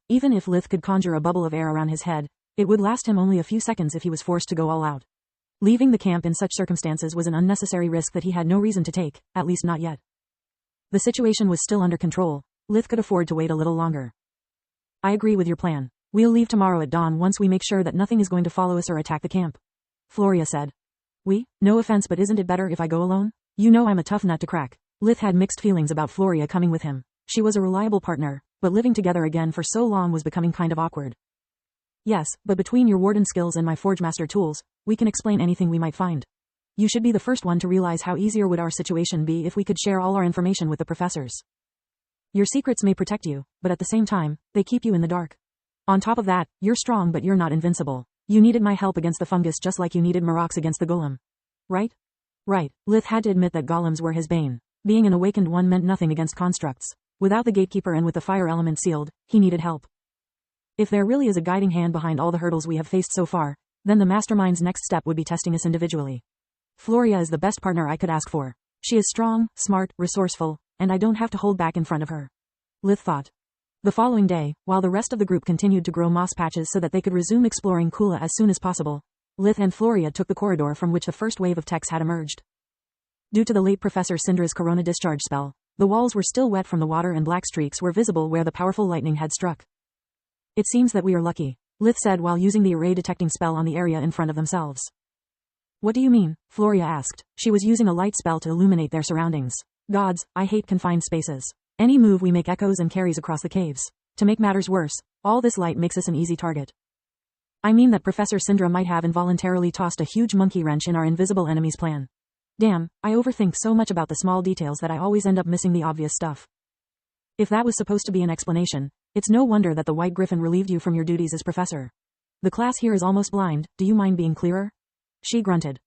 Even if Lith could conjure a bubble of air around his head, it would last him only a few seconds if he was forced to go all out. Leaving the camp in such circumstances was an unnecessary risk that he had no reason to take, at least not yet. The situation was still under control. Lith could afford to wait a little longer. I agree with your plan. We'll leave tomorrow at dawn once we make sure that nothing is going to follow us or attack the camp. Floria said. No offense, but isn't it better if I go alone? You know I'm a tough nut to crack. Lith had mixed feelings about Floria coming with him. She was a reliable partner, but living together again for so long was becoming kind of awkward. Yes, but between your warden skills and my Forgemaster tools, we can explain anything we might find. You should be the first one to realize how easier would our situation be if we could share all our information with the professors. Your secrets may protect you, but at the same time, they keep you in the dark. On top of that, you're strong but you're not invincible. You needed my help against the fungus just like you needed Marok's against the golem. Right? Right. Lith had to admit that golems were his bane. Being an awakened one meant nothing against constructs. Without the gatekeeper and with the fire element sealed, he needed help. If there really is a guiding hand behind all the hurdles we have faced so far, then the mastermind's next step would be testing us individually. Floria is the best partner I could ask for. She is strong, smart, resourceful, and I don't have to hold back in front of her. Lith thought. The following day, while the rest of the group continued to grow moss patches so that they could resume exploring Kula as soon as possible, Lith and Floria took the corridor from which the first wave of techs had emerged. Due to the late Professor Syndra's corona discharge spell, the walls were still wet from the water and black streaks were visible where the powerful lightning had struck. It seems that we are lucky, Lith said while using the array detecting spell on the area in front of themselves. What do you mean? Floria asked. She was using a light spell to illuminate their surroundings. Gods, I hate confined spaces. Any move we make echoes and carries across the caves. To make matters worse, all this light makes us an easy target. I mean that Professor Syndra might have involuntarily tossed a huge monkey wrench in our invisible enemy's plan. Damn, I overthink so much about the small details that I always end up missing the obvious stuff. If that was supposed to be an explanation, it's no wonder that the White Griffin relieved you from your duties as professor. The class here is almost blind, do you mind being clearer? She grunted.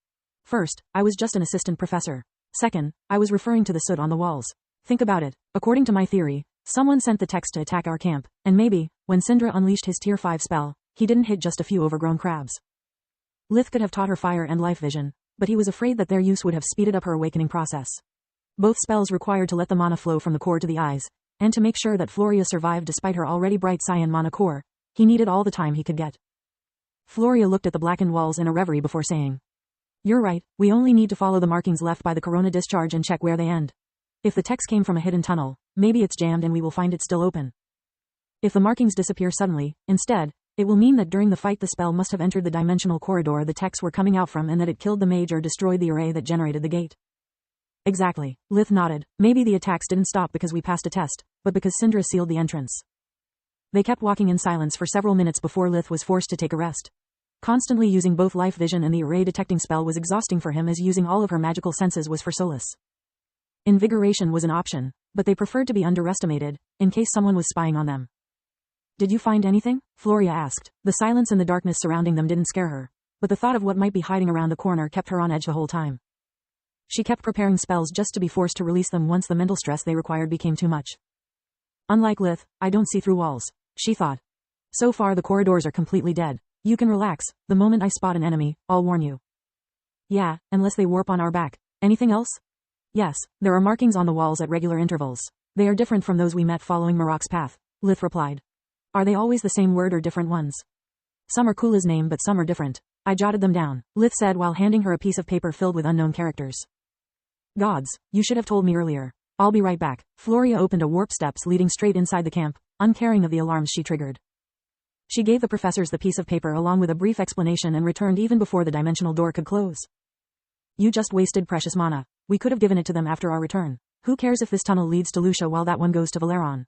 First, I was just an assistant professor. Second, I was referring to the soot on the walls. Think about it. According to my theory, someone sent the text to attack our camp, and maybe, when Syndra unleashed his tier 5 spell, he didn't hit just a few overgrown crabs. Lith could have taught her fire and life vision, but he was afraid that their use would have speeded up her awakening process. Both spells required to let the mana flow from the core to the eyes, and to make sure that Floria survived despite her already bright cyan mana core, he needed all the time he could get. Floria looked at the blackened walls in a reverie before saying, You're right, we only need to follow the markings left by the corona discharge and check where they end. If the text came from a hidden tunnel, maybe it's jammed and we will find it still open. If the markings disappear suddenly, instead, it will mean that during the fight the spell must have entered the dimensional corridor the texts were coming out from and that it killed the mage or destroyed the array that generated the gate. Exactly, Lith nodded. Maybe the attacks didn't stop because we passed a test, but because Syndra sealed the entrance. They kept walking in silence for several minutes before Lith was forced to take a rest. Constantly using both life vision and the array detecting spell was exhausting for him as using all of her magical senses was for solace. Invigoration was an option, but they preferred to be underestimated, in case someone was spying on them. Did you find anything? Floria asked. The silence and the darkness surrounding them didn't scare her, but the thought of what might be hiding around the corner kept her on edge the whole time. She kept preparing spells just to be forced to release them once the mental stress they required became too much. Unlike Lith, I don't see through walls, she thought. So far the corridors are completely dead. You can relax. The moment I spot an enemy, I'll warn you. Yeah, unless they warp on our back. Anything else? Yes, there are markings on the walls at regular intervals. They are different from those we met following Marok's path, Lith replied. Are they always the same word or different ones? Some are Kula's name but some are different. I jotted them down, Lith said while handing her a piece of paper filled with unknown characters. Gods, you should have told me earlier. I'll be right back. Floria opened a warp steps leading straight inside the camp, uncaring of the alarms she triggered. She gave the professors the piece of paper along with a brief explanation and returned even before the dimensional door could close. You just wasted precious mana. We could have given it to them after our return. Who cares if this tunnel leads to Lucia while that one goes to Valeron?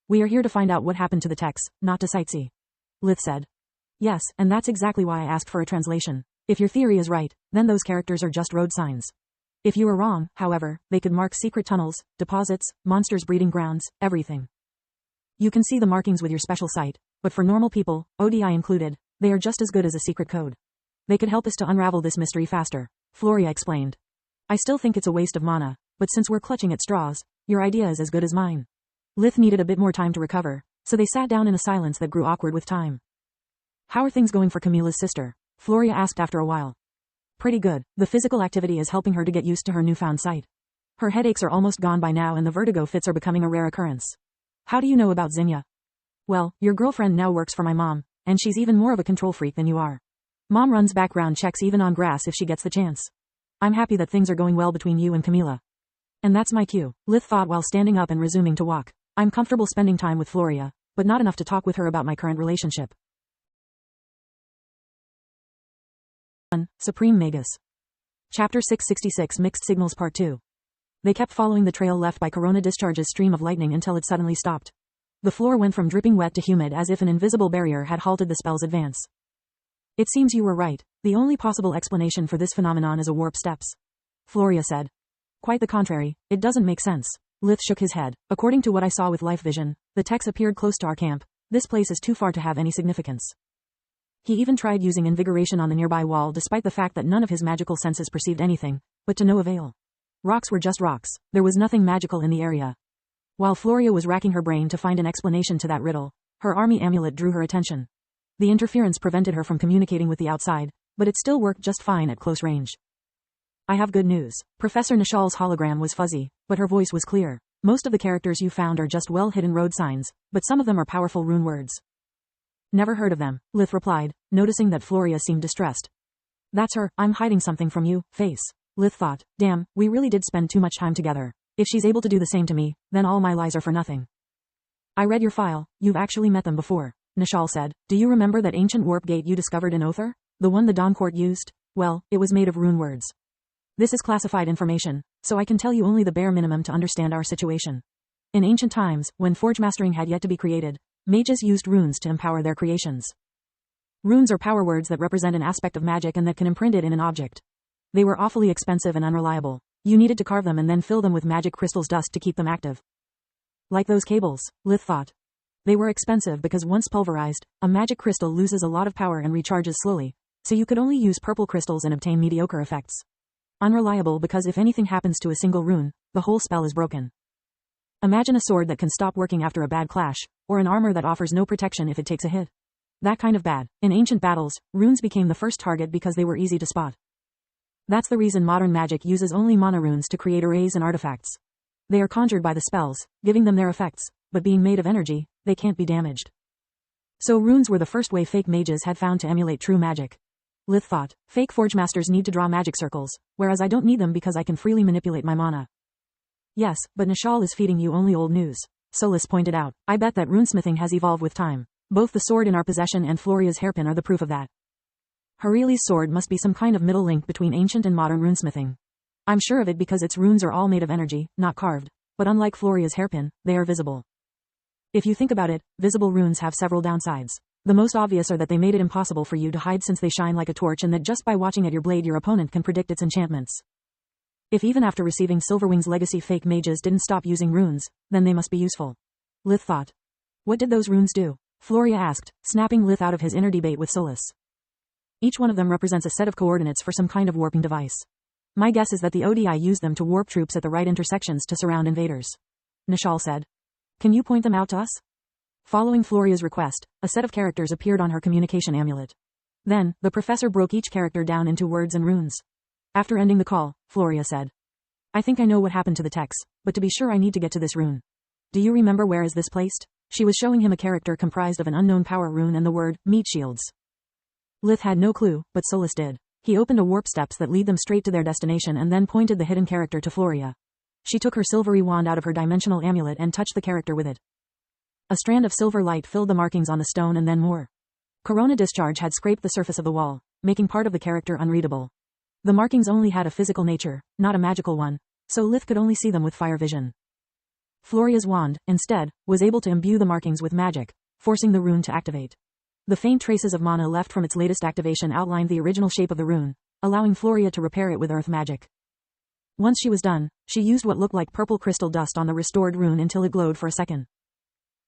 We are here to find out what happened to the texts, not to sightsee. Lith said. Yes, and that's exactly why I asked for a translation. If your theory is right, then those characters are just road signs. If you are wrong, however, they could mark secret tunnels, deposits, monsters' breeding grounds, everything. You can see the markings with your special sight, but for normal people, ODI included, they are just as good as a secret code. They could help us to unravel this mystery faster, Floria explained. I still think it's a waste of mana, but since we're clutching at straws, your idea is as good as mine. Lith needed a bit more time to recover, so they sat down in a silence that grew awkward with time. How are things going for Camilla's sister? Floria asked after a while. Pretty good. The physical activity is helping her to get used to her newfound sight. Her headaches are almost gone by now and the vertigo fits are becoming a rare occurrence. How do you know about Zinnia? Well, your girlfriend now works for my mom, and she's even more of a control freak than you are. Mom runs background checks even on grass if she gets the chance. I'm happy that things are going well between you and Camila. And that's my cue, Lith thought while standing up and resuming to walk. I'm comfortable spending time with Floria, but not enough to talk with her about my current relationship. Supreme Magus. Chapter 666 Mixed Signals Part 2. They kept following the trail left by Corona Discharge's stream of lightning until it suddenly stopped. The floor went from dripping wet to humid as if an invisible barrier had halted the spell's advance. It seems you were right. The only possible explanation for this phenomenon is a warp steps. Floria said. Quite the contrary, it doesn't make sense. Lith shook his head. According to what I saw with life vision, the techs appeared close to our camp. This place is too far to have any significance. He even tried using invigoration on the nearby wall despite the fact that none of his magical senses perceived anything, but to no avail. Rocks were just rocks. There was nothing magical in the area. While Floria was racking her brain to find an explanation to that riddle, her army amulet drew her attention. The interference prevented her from communicating with the outside, but it still worked just fine at close range. I have good news. Professor Nishal's hologram was fuzzy, but her voice was clear. Most of the characters you found are just well-hidden road signs, but some of them are powerful rune words. Never heard of them, Lith replied, noticing that Floria seemed distressed. That's her, I'm hiding something from you, face. Lith thought, damn, we really did spend too much time together. If she's able to do the same to me, then all my lies are for nothing. I read your file, you've actually met them before, Nishal said. Do you remember that ancient warp gate you discovered in Othar? The one the Dawn Court used? Well, it was made of rune words. This is classified information, so I can tell you only the bare minimum to understand our situation. In ancient times, when forge mastering had yet to be created, mages used runes to empower their creations. Runes are power words that represent an aspect of magic and that can imprint it in an object. They were awfully expensive and unreliable. You needed to carve them and then fill them with magic crystals dust to keep them active. Like those cables, Lith thought. They were expensive because once pulverized, a magic crystal loses a lot of power and recharges slowly, so you could only use purple crystals and obtain mediocre effects. Unreliable because if anything happens to a single rune, the whole spell is broken. Imagine a sword that can stop working after a bad clash, or an armor that offers no protection if it takes a hit. That kind of bad. In ancient battles, runes became the first target because they were easy to spot. That's the reason modern magic uses only mana runes to create arrays and artifacts. They are conjured by the spells, giving them their effects, but being made of energy, they can't be damaged. So runes were the first way fake mages had found to emulate true magic. Lith thought, fake forge masters need to draw magic circles, whereas I don't need them because I can freely manipulate my mana. Yes, but Nishal is feeding you only old news, Solis pointed out. I bet that runesmithing has evolved with time. Both the sword in our possession and Floria's hairpin are the proof of that. Harili's sword must be some kind of middle link between ancient and modern runesmithing. I'm sure of it because its runes are all made of energy, not carved, but unlike Floria's hairpin, they are visible. If you think about it, visible runes have several downsides. The most obvious are that they made it impossible for you to hide since they shine like a torch and that just by watching at your blade your opponent can predict its enchantments. If even after receiving Silverwing's legacy fake mages didn't stop using runes, then they must be useful. Lith thought. What did those runes do? Floria asked, snapping Lith out of his inner debate with Solis. Each one of them represents a set of coordinates for some kind of warping device. My guess is that the ODI used them to warp troops at the right intersections to surround invaders. Nishal said. Can you point them out to us? Following Floria's request, a set of characters appeared on her communication amulet. Then, the professor broke each character down into words and runes. After ending the call, Floria said. I think I know what happened to the text, but to be sure I need to get to this rune. Do you remember where is this placed? She was showing him a character comprised of an unknown power rune and the word, meat shields. Lith had no clue, but Solis did. He opened a warp steps that lead them straight to their destination and then pointed the hidden character to Floria. She took her silvery wand out of her dimensional amulet and touched the character with it. A strand of silver light filled the markings on the stone and then more. Corona discharge had scraped the surface of the wall, making part of the character unreadable. The markings only had a physical nature, not a magical one, so Lith could only see them with fire vision. Floria's wand, instead, was able to imbue the markings with magic, forcing the rune to activate. The faint traces of mana left from its latest activation outlined the original shape of the rune, allowing Floria to repair it with earth magic. Once she was done, she used what looked like purple crystal dust on the restored rune until it glowed for a second.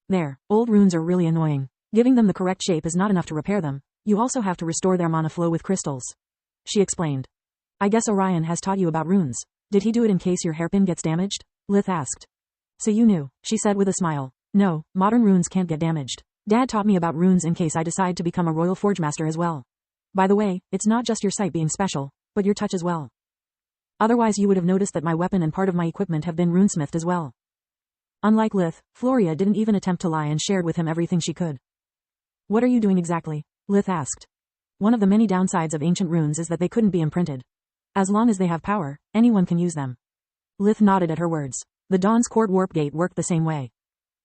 There, old runes are really annoying. Giving them the correct shape is not enough to repair them, you also have to restore their mana flow with crystals. She explained. I guess Orion has taught you about runes. Did he do it in case your hairpin gets damaged? Lith asked. So you knew, she said with a smile. No, modern runes can't get damaged. Dad taught me about runes in case I decide to become a royal forge master as well. By the way, it's not just your sight being special, but your touch as well. Otherwise you would have noticed that my weapon and part of my equipment have been runesmithed as well. Unlike Lith, Floria didn't even attempt to lie and shared with him everything she could. What are you doing exactly? Lith asked. One of the many downsides of ancient runes is that they couldn't be imprinted. As long as they have power, anyone can use them. Lith nodded at her words. The Dawn's Court warp gate worked the same way.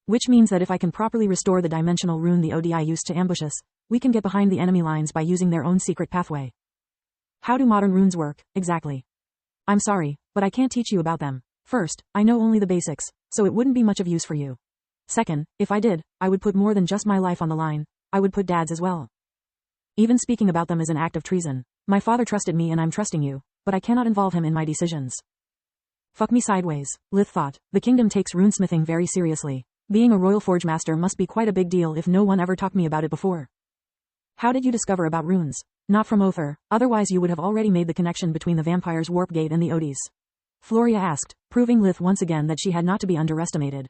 Which means that if I can properly restore the dimensional rune the ODI used to ambush us, we can get behind the enemy lines by using their own secret pathway. How do modern runes work, exactly? I'm sorry, but I can't teach you about them. First, I know only the basics, so it wouldn't be much of use for you. Second, if I did, I would put more than just my life on the line. I would put Dad's as well. Even speaking about them is an act of treason. My father trusted me and I'm trusting you, but I cannot involve him in my decisions. Fuck me sideways, Lith thought. The kingdom takes runesmithing very seriously. Being a royal forge master must be quite a big deal if no one ever talked me about it before. How did you discover about runes? Not from Othar, otherwise you would have already made the connection between the vampire's warp gate and the Odis. Floria asked, proving Lith once again that she had not to be underestimated.